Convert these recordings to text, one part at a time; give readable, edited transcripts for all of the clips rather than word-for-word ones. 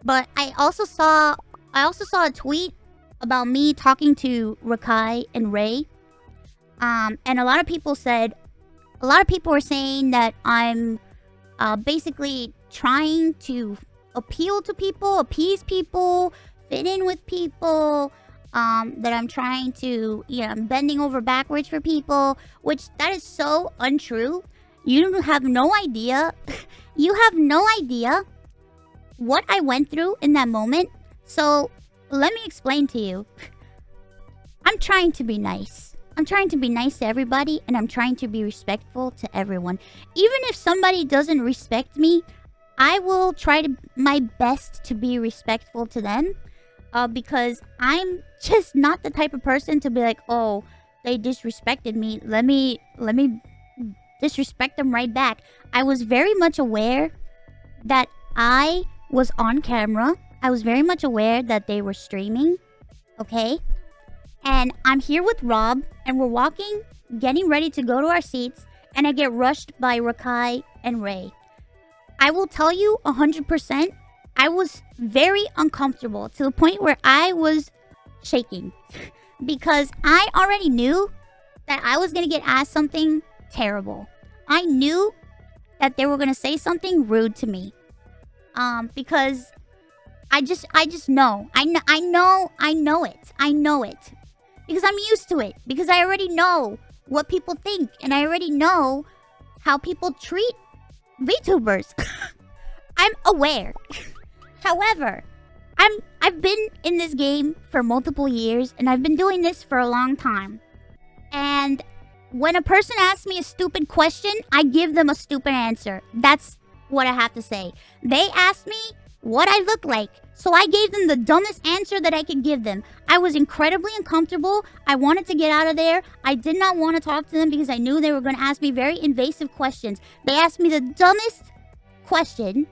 But I also saw a tweet about me talking to RaKai and Ray. And a lot of people were saying that I'm basically trying to appeal to people, appease people, fit in with people. That I'm trying to, I'm bending over backwards for people, which that is so untrue. You have no idea. You have no idea what I went through in that moment. So let me explain to you. I'm trying to be nice. I'm trying to be nice to everybody, and I'm trying to be respectful to everyone. Even if somebody doesn't respect me, I will try my best to be respectful to them. Because I'm just not the type of person to be like, oh, they disrespected me. Let me disrespect them right back. I was very much aware that I was on camera. I was very much aware that they were streaming. Okay? And I'm here with Rob, and we're walking, getting ready to go to our seats, and I get rushed by RaKai and Ray. I will tell you 100%, I was very uncomfortable to the point where I was shaking. Because I already knew that I was going to get asked something terrible. I knew that they were going to say something rude to me. Because I just know. I know it. I know it. Because I'm used to it. Because I already know what people think. And I already know how people treat VTubers. I'm aware. However, I've been in this game for multiple years, and I've been doing this for a long time. And when a person asks me a stupid question, I give them a stupid answer. That's what I have to say. They asked me what I look like, so I gave them the dumbest answer that I could give them. I was incredibly uncomfortable. I wanted to get out of there. I did not want to talk to them because I knew they were going to ask me very invasive questions. They asked me the dumbest question,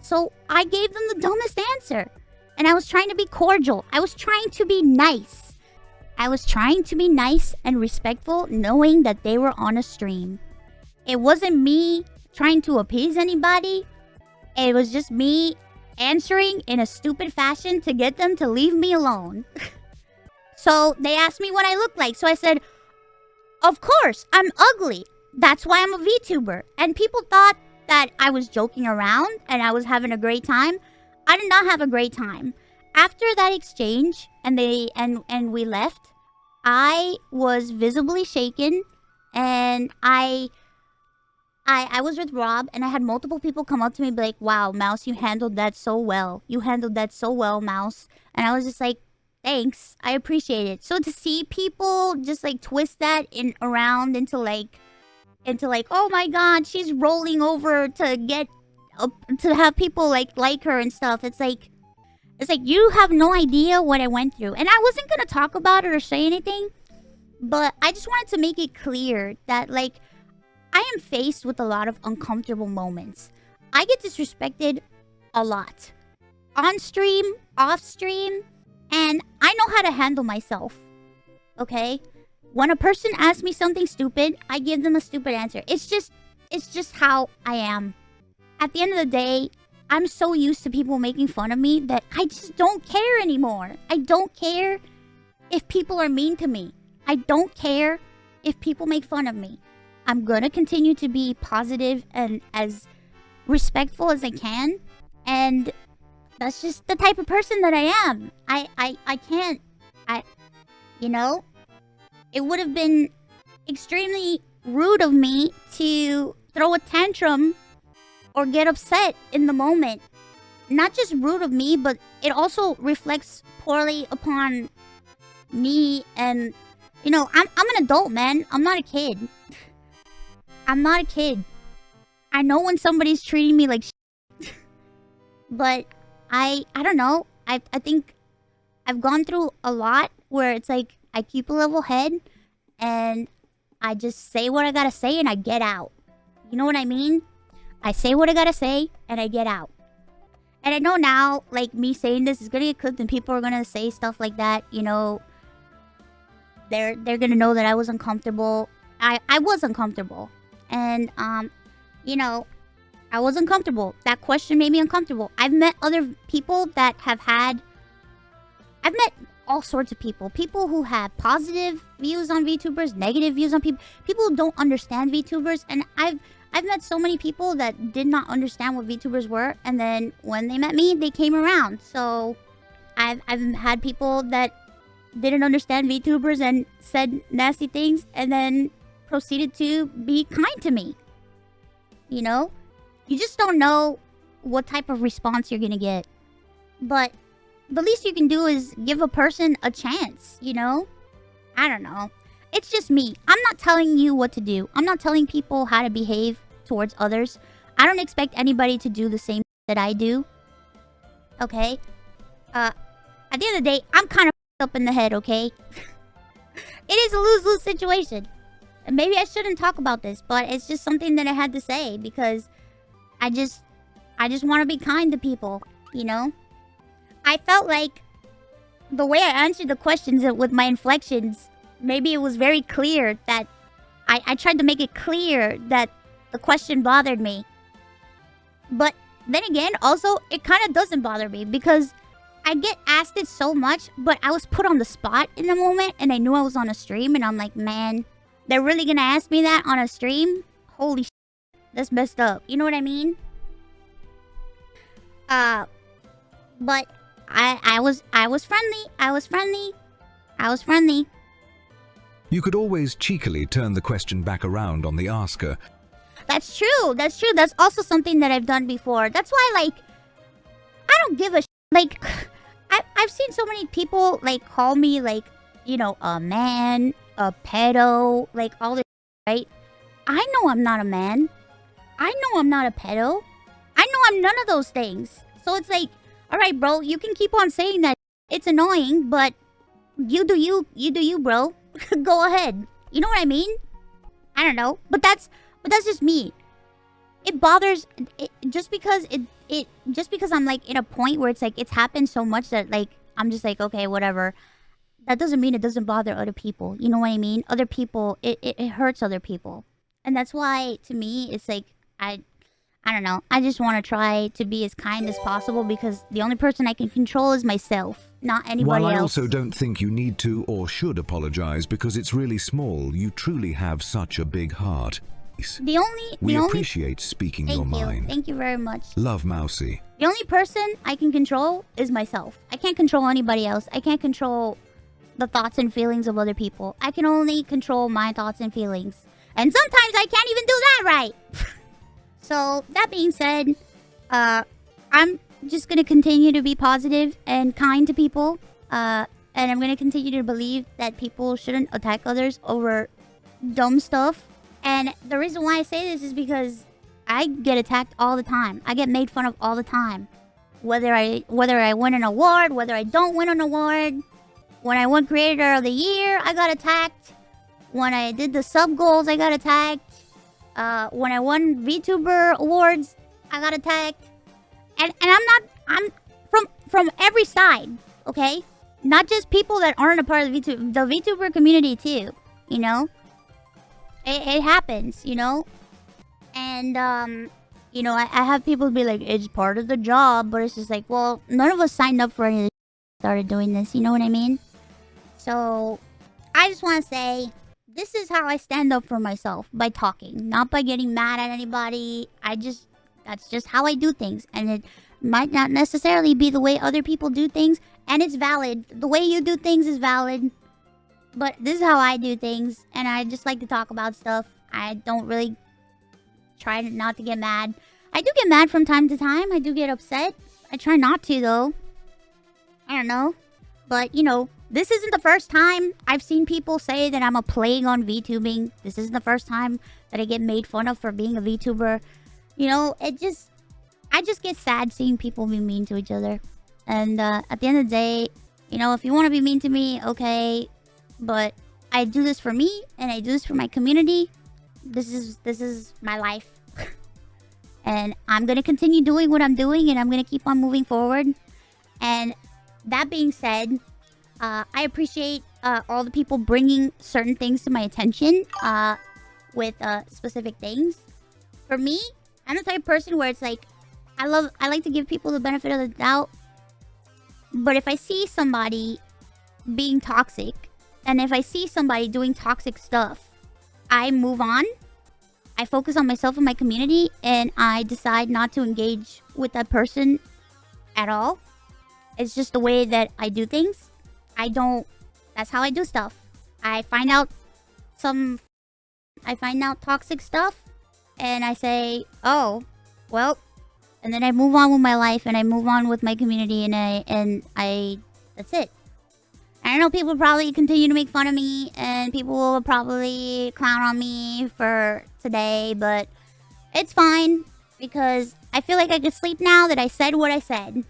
so I gave them the dumbest answer. And I was trying to be cordial. I was trying to be nice. I was trying to be nice and respectful, knowing that they were on a stream. It wasn't me trying to appease anybody. It was just me answering in a stupid fashion to get them to leave me alone. So they asked me what I look like. So I said, of course, I'm ugly. That's why I'm a VTuber. And people thought that I was joking around and I was having a great time. I did not have a great time. After that exchange and we left, I was visibly shaken, and I was with Rob, and I had multiple people come up to me and be like, wow, Mouse, you handled that so well. You handled that so well, Mouse. And I was just like, thanks. I appreciate it. So to see people just like twist that around into like, oh my god, she's rolling over to get to have people like her and stuff. It's like you have no idea what I went through. And I wasn't gonna talk about it or say anything, but I just wanted to make it clear that like I am faced with a lot of uncomfortable moments. I get disrespected a lot. On stream, off stream, and I know how to handle myself. Okay? When a person asks me something stupid, I give them a stupid answer. It's just how I am. At the end of the day, I'm so used to people making fun of me that I just don't care anymore. I don't care if people are mean to me. I don't care if people make fun of me. I'm gonna continue to be positive and as respectful as I can. And that's just the type of person that I am. I can't... You know? It would have been extremely rude of me to throw a tantrum or get upset in the moment. Not just rude of me, but it also reflects poorly upon me. And, you know, I'm an adult, man. I'm not a kid. I'm not a kid. I know when somebody's treating me like shit. But I don't know. I think I've gone through a lot where it's like I keep a level head and I just say what I gotta say and I get out. You know what I mean? I say what I gotta say and I get out. And I know now, like, me saying this is gonna get clipped and people are gonna say stuff like that, you know. They're gonna know that I was uncomfortable. I was uncomfortable. And, you know, I was uncomfortable. That question made me uncomfortable. I've met other people that have had... I've met all sorts of people. People who have positive views on VTubers, negative views on people. People who don't understand VTubers. And I've met so many people that did not understand what VTubers were. And then when they met me, they came around. So I've had people that didn't understand VTubers and said nasty things. And then proceeded to be kind to me. You know? You just don't know what type of response you're gonna get. But the least you can do is give a person a chance, you know? I don't know. It's just me. I'm not telling you what to do. I'm not telling people how to behave towards others. I don't expect anybody to do the same that I do. Okay? At the end of the day, I'm kind of up in the head, okay? It is a lose-lose situation. And maybe I shouldn't talk about this, but it's just something that I had to say because I just want to be kind to people, you know? I felt like the way I answered the questions with my inflections, maybe it was very clear that I tried to make it clear that the question bothered me. But then again, also, it kind of doesn't bother me because I get asked it so much, but I was put on the spot in the moment and I knew I was on a stream and I'm like, man, they're really gonna ask me that on a stream? Holy shit, that's messed up. You know what I mean? But I was friendly. I was friendly. You could always cheekily turn the question back around on the asker. That's true. That's true. That's also something that I've done before. That's why, like, I don't give a shit. Like, I've seen so many people, like, call me, like, you know, a man, a pedo, like, all this shit, right? I know I'm not a man. I know I'm not a pedo. I know I'm none of those things. So it's like, alright, bro, you can keep on saying that. It's annoying, but you do you, bro. Go ahead. You know what I mean? I don't know. But that's just me. It bothers just because I'm like in a point where it's like it's happened so much that like I'm just like, okay, whatever. That doesn't mean it doesn't bother other people. You know what I mean? Other people, it hurts other people. And that's why to me it's like I don't know. I just want to try to be as kind as possible because the only person I can control is myself, not anybody else. While I also don't think you need to or should apologize because it's really small, you truly have such a big heart. We appreciate speaking your mind. Thank you very much. Love, Mousey. The only person I can control is myself. I can't control anybody else. I can't control the thoughts and feelings of other people. I can only control my thoughts and feelings. And sometimes I can't even do that right. So, that being said, I'm just going to continue to be positive and kind to people. And I'm going to continue to believe that people shouldn't attack others over dumb stuff. And the reason why I say this is because I get attacked all the time. I get made fun of all the time. Whether I win an award, whether I don't win an award. When I won Creator of the Year, I got attacked. When I did the sub goals, I got attacked. When I won VTuber awards, I got attacked. And I'm from every side, okay? Not just people that aren't a part of the VTuber community too, you know? It happens, you know? And, you know, I have people be like, it's part of the job, but it's just like, well, none of us signed up for any of this started doing this, you know what I mean? So, I just want to say, this is how I stand up for myself, by talking, not by getting mad at anybody. That's just how I do things, and it might not necessarily be the way other people do things, and it's valid. The way you do things is valid, but this is how I do things, and I just like to talk about stuff. I don't really try not to get mad. I do get mad from time to time. I do get upset. I try not to, though. I don't know. But, you know, this isn't the first time I've seen people say that I'm a plague on VTubing. This isn't the first time that I get made fun of for being a VTuber. You know, I just get sad seeing people be mean to each other. And at the end of the day, you know, if you want to be mean to me, okay. But I do this for me, and I do this for my community. This is my life. And I'm going to continue doing what I'm doing, and I'm going to keep on moving forward. And that being said, I appreciate all the people bringing certain things to my attention with specific things. For me, I'm the type of person where it's like, I like to give people the benefit of the doubt. But if I see somebody being toxic, and if I see somebody doing toxic stuff, I move on. I focus on myself and my community, and I decide not to engage with that person at all. It's just the way that I do things. That's how I do stuff. I find out toxic stuff, and I say, oh, well, and then I move on with my life, and I move on with my community, and I that's it. I know people probably continue to make fun of me, and people will probably clown on me for today, but it's fine, because I feel like I can sleep now that I said what I said.